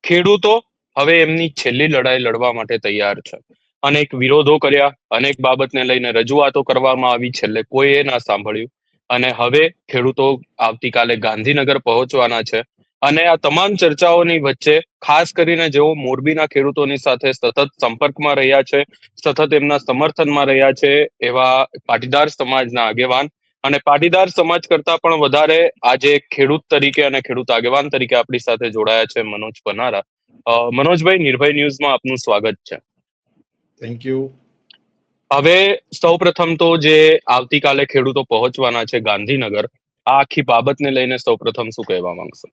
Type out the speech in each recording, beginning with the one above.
ખેડૂતો હવે એમની છેલ્લી લડાઈ લડવા માટે તૈયાર છે. અનેક વિરોધો કર્યા, અનેક બાબતને લઈને રજૂઆતો કરવામાં આવી, છેલ્લે કોઈએ ના સાંભળ્યું. અને હવે ખેડૂતો આવતીકાલે ગાંધીનગર પહોંચવાના છે. અને આ તમામ ચર્ચાઓની વચ્ચે ખાસ કરીને જેઓ મોરબીના ખેડૂતોની સાથે સતત સંપર્કમાં રહ્યા છે, સતત એમના સમર્થનમાં રહ્યા છે, એવા પાટીદાર સમાજના આગેવાન અને પાટીદાર સમાજ કરતા પણ વધારે આજે ખેડૂત તરીકે અને ખેડૂત આગેવાન તરીકે આપણી સાથે જોડાયા છે મનોજ પનારા. મનોજભાઈ, નિર્ભય ન્યૂઝમાં આપનું સ્વાગત છે. Thank you. હવે સૌપ્રથમ તો જે આવતીકાલે ખેડૂતો પહોંચવાના છે ગાંધીનગર, આ આખી બાબતને લઈને સૌપ્રથમ શું કહેવા માંગશો?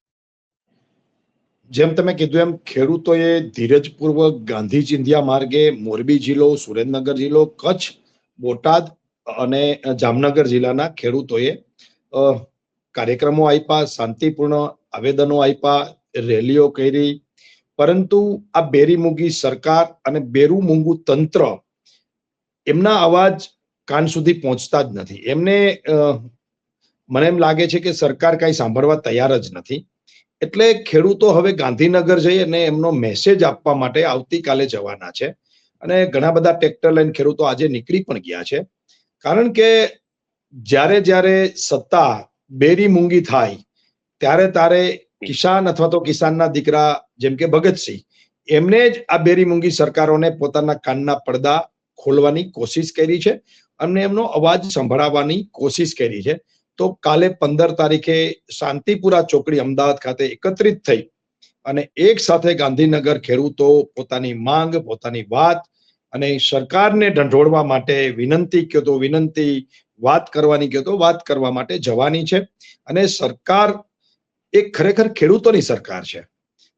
જેમ તમે કીધું એમ ખેડૂતોએ ધીરજપૂર્વક ગાંધી ચિંધ્યા માર્ગે મોરબી જિલ્લો, સુરેન્દ્રનગર જિલ્લો, કચ્છ, બોટાદ અને જામનગર જિલ્લાના ખેડૂતોએ કાર્યક્રમો આપ્યા, શાંતિપૂર્ણ આવેદનો આપ્યા, રેલીઓ કરી. પરંતુ આ બેરી મૂંગી સરકાર અને બેરું મૂંગું તંત્ર એમના અવાજ કાન સુધી પહોંચતા જ નથી. એમને મને એમ લાગે છે કે સરકાર કઈ સાંભળવા તૈયાર જ નથી. એટલે ખેડૂતો હવે ગાંધીનગર જઈ અને એમનો મેસેજ આપવા માટે આવતીકાલે જવાના છે. અને ઘણા બધા ટ્રેક્ટર લઈને ખેડૂતો આજે નીકળી પણ ગયા છે. કારણ કે જ્યારે જ્યારે સત્તા બેરી મૂંગી થાય ત્યારે તારે કિસાન અથવા તો કિસાનના દીકરા જેમ કે ભગતસિંહ એમને જ આ બેરી મૂંગી સરકારોને પોતાના કાનના પડદા ખોલવાની કોશિશ કરી છે અને એમનો અવાજ સંભળાવવાની કોશિશ કરી છે. તો કાલે 15 તારીખે શાંતિપુરા ચોકડી અમદાવાદ ખાતે એકત્રિત થઈ અને એક સાથે ગાંધીનગર ખેડૂતો પોતાની માંગ, પોતાની વાત અને સરકારને ઢંઢોળવા માટે વિનંતી કહો તો વિનંતી, વાત કરવાની કહો તો વાત કરવા માટે જવાની છે. અને સરકાર એક ખરેખર ખેડૂતોની સરકાર છે.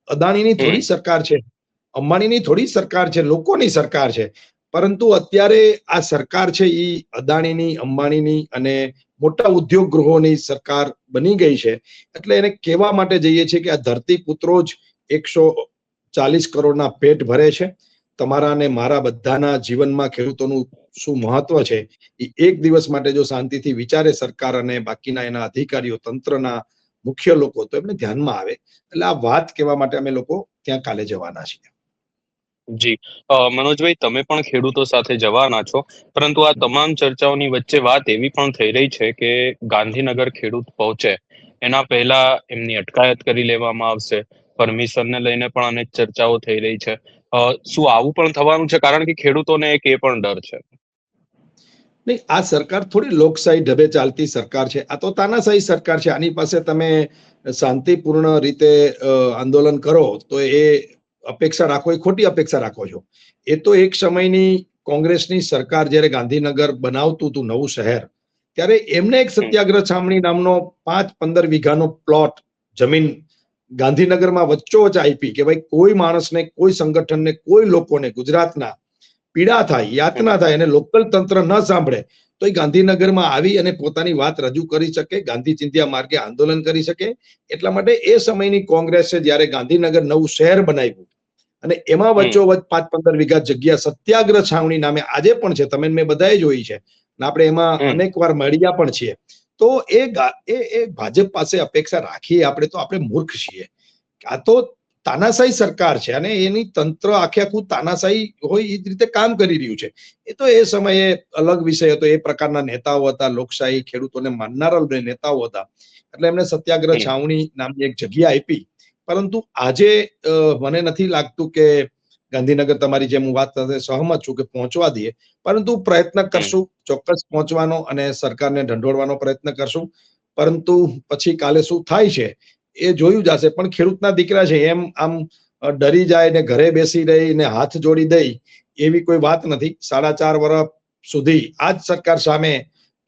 અદાણીની થોડી સરકાર છે, અંબાણીની થોડી સરકાર છે, લોકોની સરકાર છે. પરંતુ અત્યારે આ સરકાર છે એ અદાણીની, અંબાણીની અને મોટા ઉદ્યોગ ગૃહોની સરકાર બની ગઈ છે. એટલે એને કહેવા માટે જઈએ છીએ કે આ ધરતી પુત્રો જ 140 કરોડના પેટ ભરે છે. તમારા અને મારા બધાના જીવનમાં ખેડૂતોનું શું મહત્વ છે એ એક દિવસ માટે જો શાંતિથી વિચારે સરકાર અને બાકીના એના અધિકારીઓ, તંત્રના મુખ્ય લોકો, તો એમને ધ્યાનમાં આવે. એટલે આ વાત કહેવા માટે અમે લોકો ત્યાં કાલે જવાના છીએ. જી, મનોજભાઈ, તમે પણ ખેડૂતો સાથે જવાના છો, પરંતુ આ તમામ ચર્ચાઓની વચ્ચે વાત એવી પણ થઈ રહી છે કે ગાંધીનગર ખેડૂત પહોંચે એના પહેલા એમની અટકાયત કરી લેવામાં આવશે. પરમિશનને લઈને પણ અનેક ચર્ચાઓ થઈ રહી છે. શું આવું પણ થવાનું છે? કારણ કે ખેડૂતોને એક એ પણ ડર છે. નહીં, આ સરકાર થોડી લોકશાહી ઢબે ચાલતી સરકાર છે. આ તો તાનાશાહી સરકાર છે. આની પાસે તમે શાંતિપૂર્ણ રીતે આંદોલન કરો તો એ અપેક્ષા રાખો, એ ખોટી અપેક્ષા રાખો છો. એ તો એક સમયની કોંગ્રેસની સરકાર જ્યારે ગાંધીનગર બનાવતું હતું નવું શહેર, ત્યારે એમને એક સત્યાગ્રહ છાવણી નામનો 5-15 વીઘાનો પ્લોટ જમીન ગાંધીનગરમાં વચ્ચોવચ આપી કે ભાઈ કોઈ માણસને, કોઈ સંગઠનને, કોઈ લોકોને ગુજરાતના પીડા થાય, યાતના થાય અને લોકલ તંત્ર ન સાંભળે તો એ ગાંધીનગરમાં આવી અને પોતાની વાત રજૂ કરી શકે, ગાંધી ચિંધ્યા માર્ગે આંદોલન કરી શકે. એટલા માટે એ સમયની કોંગ્રેસે જ્યારે ગાંધીનગર નવું શહેર બનાવ્યું અને એમાં વચ્ચોવચ 5-15 વીઘા જગ્યા સત્યાગ્રહ છાવણી નામે આજે પણ છે, તમે મેં બધાએ જોઈ છે, આપણે એમાં અનેક વાર મળ્યા પણ છીએ. તો એ ભાજપ પાસે અપેક્ષા રાખીએ આપણે તો આપણે મૂર્ખ છીએ. આ તો તાનાશાહી સરકાર છે અને એની તંત્ર આખે આખું તાનાશાહી હોય એ જ રીતે કામ કરી રહ્યું છે. એ તો એ સમયે અલગ વિષય હતો. એ પ્રકારના નેતાઓ હતા, લોકશાહી, ખેડૂતોને માનનારા નેતાઓ હતા. એટલે એમને સત્યાગ્રહ છાવણી નામની એક જગ્યા આપી. પરંતુ આજે મને નથી લાગતું કે ગાંધીનગર તમારી જેમ હું વાત સાથે સહમત છું કે પહોંચવા દઈએ. પરંતુ પ્રયત્ન કરશું ચોક્કસ પહોંચવાનો અને સરકારને ઢંઢોળવાનો પ્રયત્ન કરશું. પરંતુ પછી કાલે શું થાય છે એ જોયું જશે. પણ ખેડૂતના દીકરા છે એમ આમ ડરી જાય ને ઘરે બેસી રહી ને હાથ જોડી દઈ એવી કોઈ વાત નથી. 4.5 વર્ષ સુધી આ જ સરકાર સામે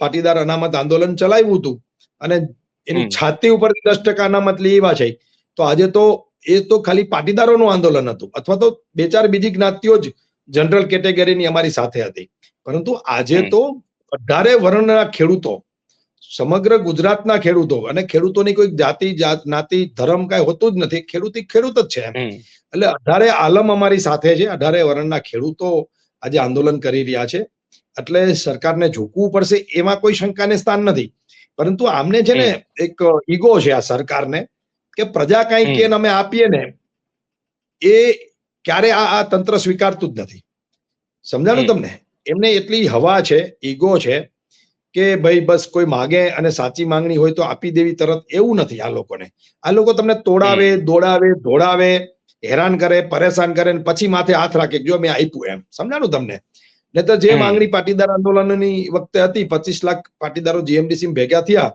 પાટીદાર અનામત આંદોલન ચલાવ્યું હતું અને એની છાતી ઉપર 10% અનામત લેવા છે. તો આજે તો એ તો ખાલી પાટીદારોનું આંદોલન હતું અથવા તો 2-4 બીજી જ્ઞાતિઓ જ જનરલ કેટેગરીની અમારી સાથે હતી. પરંતુ આજે તો 18 વર્ણના ખેડૂતો, સમગ્ર ગુજરાતના ખેડૂતો, અને ખેડૂતોની કોઈ જાતિ, જ્ઞાતિ, ધર્મ કઈ હોતું જ નથી. ખેડૂત જ છે એમ. એટલે 18 આલમ અમારી સાથે છે. 18 વર્ણના ખેડૂતો આજે આંદોલન કરી રહ્યા છે. એટલે સરકારને ઝૂકવું પડશે એમાં કોઈ શંકાને સ્થાન નથી. પરંતુ આમને છે ને એક ઈગો છે આ સરકારને કે પ્રજા કઈ કે અમે આપીએ ને એ ક્યારે આ તંત્ર સ્વીકારતું જ નથી. સમજાણું તમને? એમને એટલી હવા છે, ઈગો છે કે ભાઈ બસ કોઈ માગે અને સાચી માંગણી હોય તો આપી દેવી તરત, એવું નથી આ લોકોને. આ લોકો તમને તોડાવે, દોડાવે, ધોડાવે, હેરાન કરે, પરેશાન કરે, પછી માથે હાથ રાખે જો મેં આપ્યું એમ. સમજાણું તમને? ને તો જે માંગણી પાટીદાર આંદોલનની વખતે હતી, 25 લાખ પાટીદારો જીએમડીસી ભેગા થયા,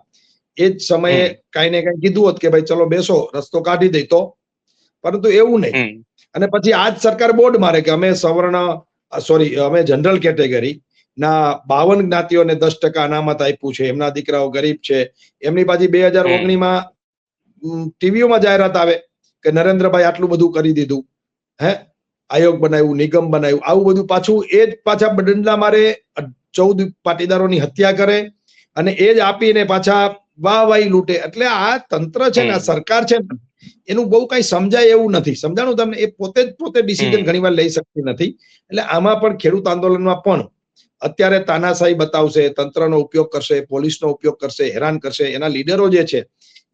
એ જ સમયે કઈ ને કઈ કીધું હોત કે ભાઈ ચલો બેસો, રસ્તો કાઢી દઈ તો, પરંતુ એવું નહીં. અને પછી આ જ સરકાર બોર્ડ મારે કે અમે અમે જનરલ કેટેગરી ના 52 જ્ઞાતિઓને 10% અનામત આપ્યું છે, એમના દીકરાઓ ગરીબ છે. એમની પાછી 2019 ટીવીઓમાં જાહેરાત આવે કે નરેન્દ્રભાઈ આટલું બધું કરી દીધું, આયોગ બનાવ્યું, નિગમ બનાવ્યું, આવું બધું. પાછું એ જ પાછા દંડલા મારે, 14 પાટીદારોની હત્યા કરે અને એ જ આપીને પાછા વાહવાહી લૂંટે. એટલે આ તંત્ર છે ને, આ સરકાર છે ને, એનું બહુ કઈ સમજાય એવું નથી. સમજાણું તમને? એ પોતે ડિસિઝન ઘણીવાર લઈ શકતી નથી. એટલે આમાં પણ ખેડૂત આંદોલનમાં પણ અત્યારે તાનાશાહી બતાવશે, તંત્રનો ઉપયોગ કરશે, પોલીસનો ઉપયોગ કરશે, હેરાન કરશે, એના લીડરો જે છે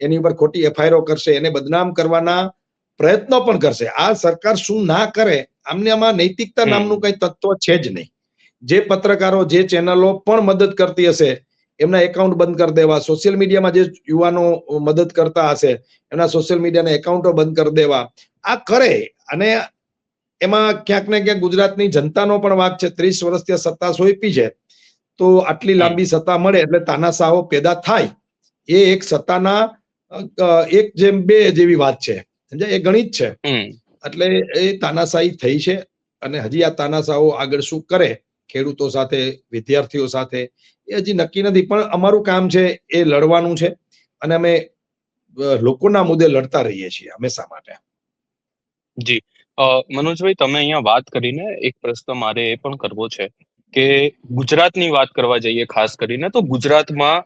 એની ઉપર ખોટી એફઆઈઆર કરશે, એને બદનામ કરવાના પ્રયત્નો પણ કરશે. આ સરકાર શું ના કરે, આમાં નૈતિકતા નામનું કઈ તત્વ છે જ નહીં. જે પત્રકારો, જે ચેનલો પણ મદદ કરતી હશે એમના એકાઉન્ટ બંધ કરી દેવા, સોશિયલ મીડિયામાં જે યુવાનો મદદ કરતા હશે એમના સોશિયલ મીડિયાના એકાઉન્ટો બંધ કરી દેવા, આ કરે. અને એમાં ક્યાંક ને ક્યાંક ગુજરાતની જનતાનો પણ વાંક છે. 30 વર્ષથી સત્તા સોંપી છે, તો આટલી લાંબી સત્તા મળે એટલે તાનાશાહો પેદા થાય. એ એક સત્તાના 1:2 જેવી વાત છે, સમજાય? એ ગણિત છે. એટલે એ તાનાશાહી થઈ છે અને હજી આ તાનાશાહો આગળ શું કરે ખેડૂતો સાથે, વિદ્યાર્થીઓ સાથે, એ હજી નક્કી નથી. પણ અમારું કામ છે એ લડવાનું છે અને અમે લોકોના મુદ્દે લડતા રહીએ છીએ હંમેશા માટે. જી, મનોજભાઈ, તમે અહીંયા વાત કરીને એક પ્રશ્ન મારે એ પણ કરવો છે કે ગુજરાતની વાત કરવા જઈએ ખાસ કરીને, તો ગુજરાતમાં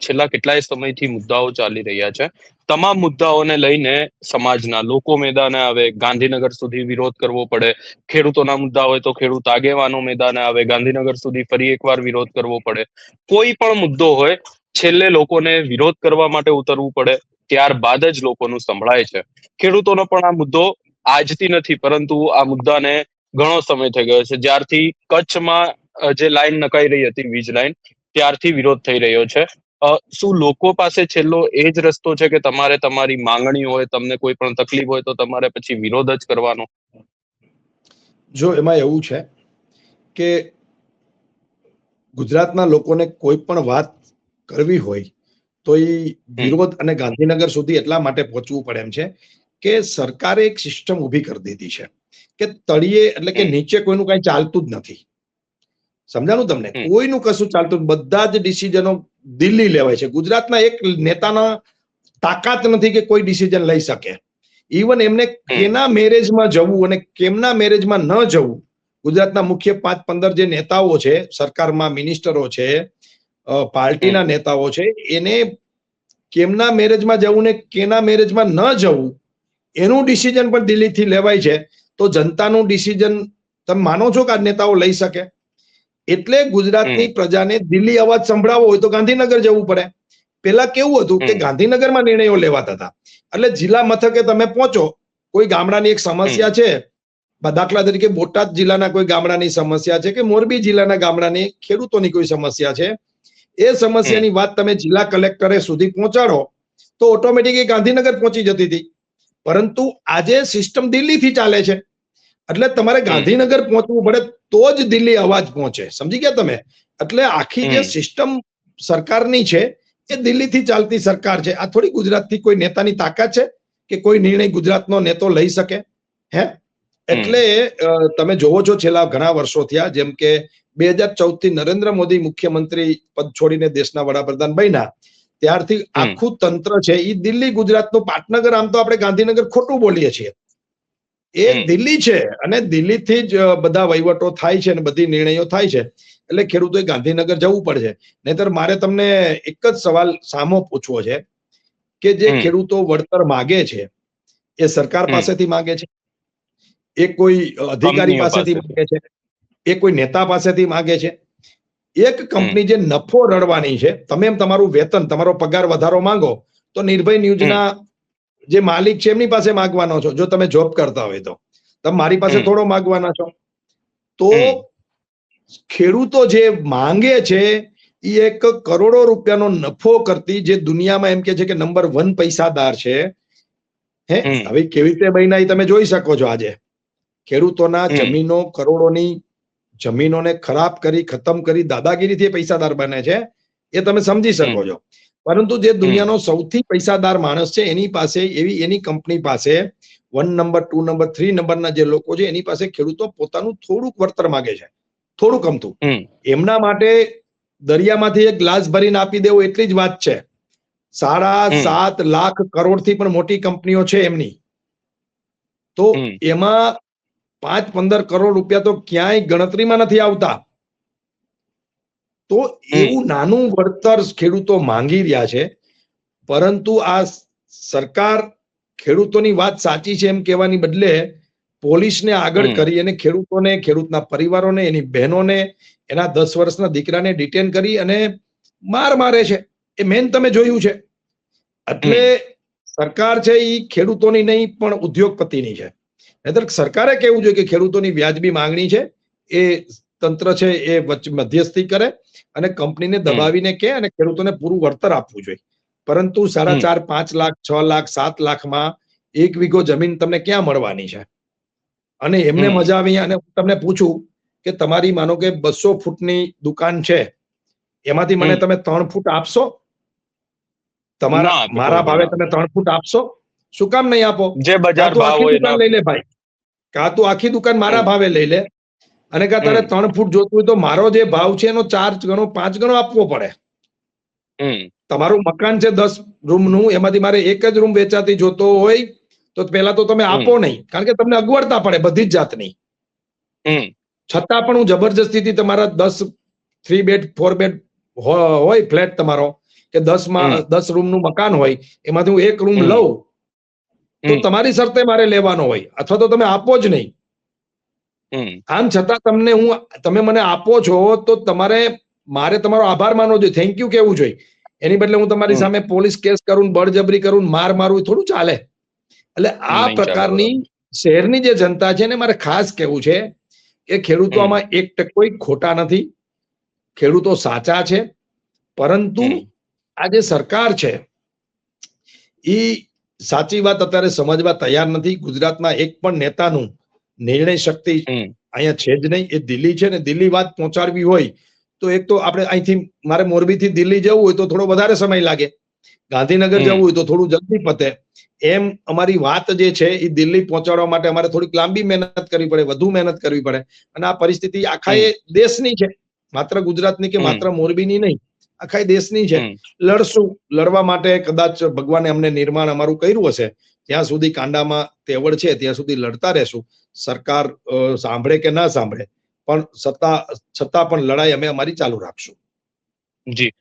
છેલ્લા કેટલાય સમયથી મુદ્દાઓ ચાલી રહ્યા છે. તમામ મુદ્દાઓને લઈને સમાજના લોકો મેદાને આવે, ગાંધીનગર સુધી વિરોધ કરવો પડે. ખેડૂતોના મુદ્દા હોય તો ખેડૂત આગેવાનો મેદાને આવે, ગાંધીનગર સુધી ફરી એકવાર વિરોધ કરવો પડે. કોઈ પણ મુદ્દો હોય, છેલ્લે લોકોને વિરોધ કરવા માટે ઉતરવું પડે, ત્યારબાદ જ લોકોનું સંભળાય છે. ખેડૂતોનો પણ આ મુદ્દો આજથી નથી, પરંતુ આ મુદ્દાને ઘણો સમય થઈ ગયો છે. જ્યારથી કચ્છમાં જે લાઈન નખાઈ રહી હતી, વીજ લાઈન, ત્યારથી વિરોધ થઈ રહ્યો છે. શું લોકો પાસે છેલ્લો એ જ રસ્તો છે કે તમારે તમારી માંગણી હોય, તમને કોઈ પણ તકલીફ હોય તો તમારે પછી વિરોધ જ કરવાનો? જો એમાં એવું છે કે ગુજરાતના લોકોને કોઈ પણ વાત કરવી હોય તો એ વિરોધ અને ગાંધીનગર સુધી એટલા માટે પહોંચવું પડે એમ છે કે સરકારે એક સિસ્ટમ ઊભી કરી દીધી છે કે તળિયે, એટલે કે નીચે કોઈનું કઈ ચાલતું જ નથી. સમજાણું તમને? કોઈનું કશું ચાલતું, બધા જ ડિસિઝનો દિલ્હી લેવાય છે. ગુજરાતના એક નેતાના તાકાત નથી કે કોઈ ડિસિઝન લઈ શકે. ઇવન એમને કેના મેરેજમાં જવું અને કેમના મેરેજમાં ન જવું, ગુજરાતના મુખ્ય 5-15 જે નેતાઓ છે, સરકારમાં મિનિસ્ટરો છે, પાર્ટીના નેતાઓ છે, એને કેમના મેરેજમાં જવું ને કેના મેરેજમાં ન જવું એનું ડિસિઝન પણ દિલ્હીથી લેવાય છે. તો જનતાનું ડિસિઝન તમે માનો છો કે આ નેતાઓ લઈ શકે? એટલે ગુજરાતની પ્રજાને દિલ્હી અવાજ સંભળાવવો હોય તો ગાંધીનગર જવું પડે. પેલા કેવું હતું કે ગાંધીનગરમાં નિર્ણયો લેવાતા હતા. એટલે જિલ્લા મથકે તમે પહોંચો, કોઈ ગામડાની એક સમસ્યા છે, દાખલા તરીકે બોટાદ જિલ્લાના કોઈ ગામડાની સમસ્યા છે કે મોરબી જિલ્લાના ગામડાની ખેડૂતોની કોઈ સમસ્યા છે, એ સમસ્યાની વાત તમે જિલ્લા કલેક્ટરે સુધી પહોંચાડો તો ઓટોમેટિક ગાંધીનગર પહોંચી જતી હતી. પરંતુ આજે સિસ્ટમ દિલ્હીથી ચાલે છે, એટલે તમારે ગાંધીનગર પહોંચવું પડે તો જ દિલ્હી અવાજ પહોંચે. સમજી ગયા તમે? એટલે આખી જે સિસ્ટમ સરકારની છે એ દિલ્હીથી ચાલતી સરકાર છે. આ થોડી ગુજરાતથી કોઈ નેતાની તાકાત છે કે કોઈ નિર્ણય ગુજરાતનો નેતો લઈ શકે? એટલે તમે જોવો છો છેલ્લા ઘણા વર્ષો થયા, જેમ કે 2014 થી નરેન્દ્ર મોદી મુખ્યમંત્રી પદ છોડીને દેશના વડાપ્રધાન બન્યા, ત્યારથી આખું તંત્ર છે એ દિલ્હી ગુજરાતનું પાટનગર. આમ તો આપણે ગાંધીનગર ખોટું બોલીએ છીએ, એ દિલ્હી છે અને દિલ્હીથી જ બધા વહીવટો થાય છે અને બધી નિર્ણયો થાય છે. એટલે ખેડૂતોએ ગાંધીનગર જવું પડશે. નહીતર મારે તમને એક જ સવાલ સામો પૂછવો છે કે જે ખેડૂતો વળતર માગે છે એ સરકાર પાસેથી માગે છે, એ કોઈ અધિકારી પાસેથી માગે છે, એ કોઈ નેતા પાસેથી માગે છે? એક કંપની જે નફો રળવાની છે, તમે એમ તમારું વેતન, તમારો પગાર વધારો માંગો તો નિર્ભય ન્યૂઝના જે માલિક છે એમની પાસે માંગવાનો છો. જો તમે જોબ કરતા હોય તો તમે મારી પાસે થોડો માંગવાના છો. તો ખેડૂતો જે માંગે છે એ એક કરોડો રૂપિયાનો નફો કરતી, જે દુનિયામાં એમ કે છે કે નંબર 1 પૈસાદાર છે. હવે કેવી રીતે બન્યા એ તમે જોઈ શકો છો. આજે ખેડૂતોના જમીનો, કરોડોની જમીનોને ખરાબ કરી, ખતમ કરી, દાદાગીરીથી પૈસાદાર બને છે, એ તમે સમજી શકો છો. પરંતુ જે દુનિયાનો સૌથી પૈસાદાર માણસ છે એની પાસે એની કંપની પાસે 1 નંબર, 2 નંબર, 3 નંબરના જે લોકો છે એની પાસે ખેડૂતો પોતાનું થોડુંક વળતર માંગે છે, થોડુંક અમથું. એમના માટે દરિયામાંથી એક ગ્લાસ ભરીને આપી દેવું એટલી જ વાત છે. 7.5 લાખ કરોડથી પણ મોટી કંપનીઓ છે એમની. તો એમાં 5-15 કરોડ રૂપિયા તો ક્યાંય ગણતરીમાં નથી આવતા. તો એવું નાનું વળતર ખેડૂતો માંગી રહ્યા છે. પરંતુ આ સરકાર ખેડૂતોની વાત સાચી છે એમ કહેવાની બદલે પોલીસને આગળ કરી અને ખેડૂતોને, ખેડૂતના પરિવારોને, એની બહેનોને, એના 10 વર્ષના દીકરાને ડિટેન કરી અને મારે છે. એ મેન તમે જોયું છે. એટલે સરકાર છે એ ખેડૂતોની નહીં પણ ઉદ્યોગપતિની છે. નહીંતર સરકારે કહેવું જોઈએ કે ખેડૂતોની વ્યાજબી માંગણી છે, એ તંત્ર છે એ મધ્યસ્થી કરે અને કંપનીને દબાવીને કે અને ખેડૂતોને પૂરું વળતર આપવું જોઈએ. પરંતુ 4.5, 5 લાખ, 6 લાખ, 7 લાખમાં 1 વીઘો જમીન તમને ક્યાં મળવાની છે? અને એમને મજા આવી. અને હું તમને પૂછું કે તમારી માનો કે 200 ફૂટની દુકાન છે, એમાંથી મને તમે 3 ફૂટ આપશો? મારા ભાવે તમે 3 ફૂટ આપશો? શું કામ નહીં આપો? જે બજાર ભાવ આખી હોય દુકાન લઈ લે ભાઈ, કાં તું આખી દુકાન મારા ભાવે લઈ લે, અને કાં તારે 3 ફૂટ જોતું હોય તો મારો જે ભાવ છે એનો 4 ગણો, 5 ગણો આપવો પડે. તમારું મકાન છે 10 રૂમનું, એમાંથી મારે એક જ રૂમ વેચાતી જોતો હોય તો પહેલા તો તમે આપો નહીં, કારણ કે તમને અગવડતા પડે બધી જ જાતની. છતાં પણ હું જબરજસ્તીથી તમારા 10 3 બેડ 4 બેડ હોય ફ્લેટ તમારો, કે 10 રૂમનું મકાન હોય, એમાંથી હું એક રૂમ લઉં તો તમારી શરતે મારે લેવાનો હોય, અથવા તો તમે આપો જ નહીં. આમ છતાં તમે મને આપો છો તો મારે તમારો આભાર માનવો જોઈએ, થેન્ક યુ કહેવું જોઈએ. એની બદલે હું તમારી સામે પોલીસ કેસ કરું, બળજબરી કરું, મારું થોડું ચાલે. એટલે આ પ્રકારની શહેરની જે જનતા છે ને, મારે ખાસ કહેવું છે કે ખેડૂતો આમાં 1% ખોટા નથી. ખેડૂતો સાચા છે. પરંતુ આ જે સરકાર છે એ સાચી વાત અત્યારે સમજવા તૈયાર નથી. ગુજરાતના એક પણ નેતાનું નિર્ણય શક્તિ અહીંયા છે જ નહીં. એ દિલ્હી છે ને, દિલ્હી વાત પહોંચાડવી હોય તો એક તો આપણે અહીંથી, મારે મોરબીથી દિલ્હી જવું હોય તો થોડો વધારે સમય લાગે, ગાંધીનગર જવું હોય તો થોડું જલ્દી પતે. એમ અમારી વાત જે છે એ દિલ્હી પહોંચાડવા માટે અમારે થોડીક લાંબી મહેનત કરવી પડે, વધુ મહેનત કરવી પડે. અને આ પરિસ્થિતિ આખા એ દેશની છે, માત્ર ગુજરાતની કે માત્ર મોરબીની નહીં, આખા દેશની છે. લડશું, લડવા માટે કદાચ ભગવાને અમને નિર્માણ અમારું કર્યું હશે, ત્યાં સુધી કાંડામાં તેવડ છે ત્યાં સુધી લડતા રહેશું. સરકાર સાંભળે કે ના સાંભળે, પણ છતાં પણ લડાઈ અમે અમારી ચાલુ રાખશું. જી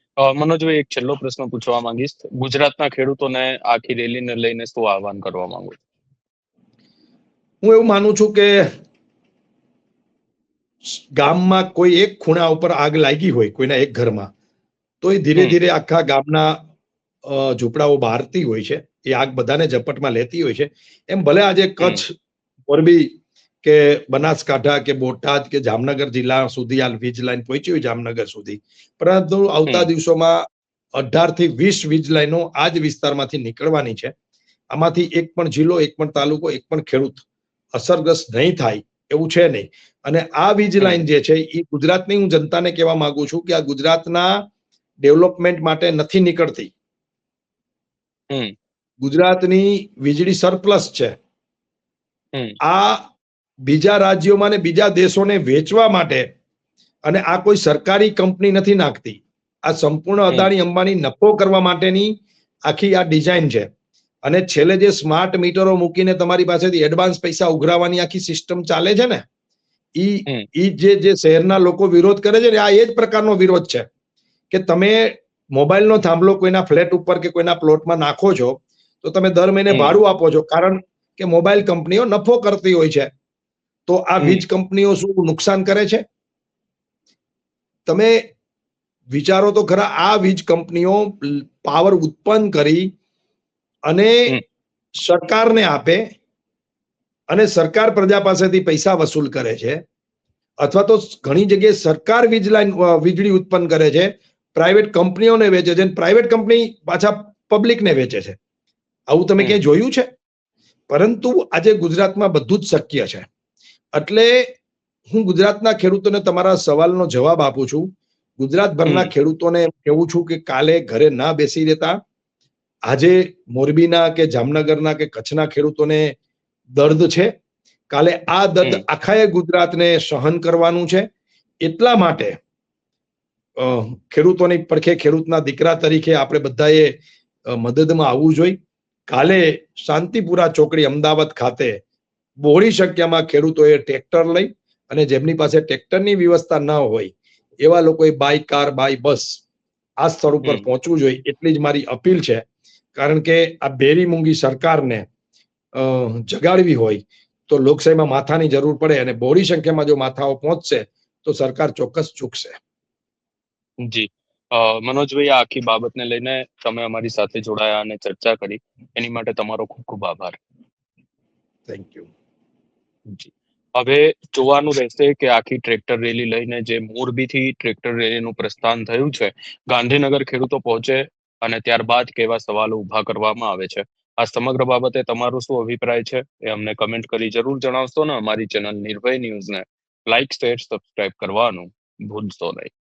મનોજભાઈ, એક છેલ્લો પ્રશ્ન પૂછવા માંગીશ. ગુજરાતના ખેડૂતોને આખી રેલીને લઈને શું આહવાન કરવા માંગુ? હું એવું માનું છું કે ગામમાં કોઈ એક ખૂણા ઉપર આગ લાગી હોય કોઈના એક ઘરમાં, તો એ ધીરે ધીરે આખા ગામના ઝૂંપડાઓ બહારતી હોય છે. એ આગ બધાને ઝપટમાં લેતી હોય છે. એમ ભલે આજે કચ્છ, મોરબી કે બનાસકાંઠા કે બોટાદ કે જામનગર જિલ્લા સુધી આ વીજ લાઈન પહોંચી હોય, જામનગર સુધી, પરંતુ આવતા દિવસોમાં 18 થી 20 વીજ લાઈનો આ જ વિસ્તારમાંથી નીકળવાની છે. આમાંથી એક પણ જિલ્લો, એક પણ તાલુકો, એક પણ ખેડૂત અસરગ્રસ્ત નહીં થાય એવું છે નહીં. અને આ વીજ લાઈન જે છે એ ગુજરાતની, હું જનતાને કહેવા માંગુ છું કે આ ગુજરાતના ડેવલપમેન્ટ માટે નથી નીકળતી. ગુજરાતની વીજળી સરપ્લસ છે. આ બીજા રાજ્યોમાં ને બીજા દેશોને વેચવા માટે, અને આ કોઈ સરકારી કંપની નથી નાખતી. આ સંપૂર્ણ અદાણી અંબાણી નફો કરવા માટેની આખી આ ડિઝાઇન છે. અને છેલ્લે જે સ્માર્ટ મીટરો મૂકીને તમારી પાસેથી એડવાન્સ પૈસા ઉઘરાવવાની આખી સિસ્ટમ ચાલે છે ને, ઈ જે શહેરના લોકો વિરોધ કરે છે ને, આ એ જ પ્રકારનો વિરોધ છે કે તમે મોબાઈલનો થાંભલો કોઈના ફ્લેટ ઉપર કે કોઈના પ્લોટમાં નાખો છો તો તમે દર મહિને ભાડું આપો છો, કારણ કે મોબાઈલ કંપનીઓ નફો કરતી હોય છે. તો આ વીજ કંપનીઓ શું નુકસાન કરે છે? તમે વિચારો તો ખરા. આ વીજ કંપનીઓ પાવર ઉત્પન્ન કરી અને સરકારને આપે અને સરકાર પ્રજા પાસેથી પૈસા વસૂલ કરે છે, અથવા તો ઘણી જગ્યાએ સરકાર વીજળી ઉત્પન્ન કરે છે, પ્રાઇવેટ કંપનીઓને વેચે છે, પ્રાઇવેટ કંપની પાછા પબ્લિકને વેચે છે. આવું તમે ક્યાંય જોયું છે? પરંતુ આજે ગુજરાતમાં બધું જ શક્ય છે. એટલે હું ગુજરાતના ખેડૂતોને તમારા સવાલનો જવાબ આપું છું. ગુજરાતભરના ખેડૂતોને કહેવું છું કે કાલે ઘરે ના બેસી રહેતા. આજે મોરબીના કે જામનગરના કે કચ્છના ખેડૂતોને દર્દ છે. કાલે આ દર્દ આખાએ ગુજરાતને સહન કરવાનું છે. એટલા માટે ખેડૂતોની પડખે ખેડૂતના દીકરા તરીકે આપણે બધાએ મદદમાં આવવું જોઈએ. કાલે શાંતિપુરા ચોકડી અમદાવાદ ખાતે બહોળી સંખ્યામાં ખેડૂતોએ ટ્રેક્ટર લઈ અને જેમની પાસે ટ્રેક્ટરની વ્યવસ્થા ન હોય એવા લોકોએ બાય કાર બાય બસ આ સ્થળ ઉપર પહોંચવું જોઈએ. એટલી જ મારી અપીલ છે. કારણ કે આ બેરી મૂંગી સરકારને જગાડવી હોય તો લોકશાહીમાં માથાની જરૂર પડે, અને બહોળી સંખ્યામાં જો માથાઓ પહોંચશે તો સરકાર ચોક્કસ ચૂકશે. જી મનોજભાઈ, આ આખી બાબતને લઈને તમે અમારી સાથે જોડાયા અને ચર્ચા કરી એની માટે તમારો ખૂબ ખૂબ આભાર. Thank you. જી હવે જોવાનું રહેશે કે આખી ટ્રેક્ટર રેલી લઈને જે મોરબીથી ટ્રેક્ટર રેલીનું પ્રસ્થાન થયું છે, ગાંધીનગર ખેડૂતો પહોંચે અને ત્યારબાદ કેવા સવાલો ઉભા કરવામાં આવે છે. આ સમગ્ર બાબતે તમારો શું અભિપ્રાય છે એ અમને કમેન્ટ કરી જરૂર જણાવશો ને અમારી ચેનલ નિર્ભય ન્યૂઝને લાઇક, શેર, સબસ્ક્રાઇબ કરવાનું ભૂલશો નહીં.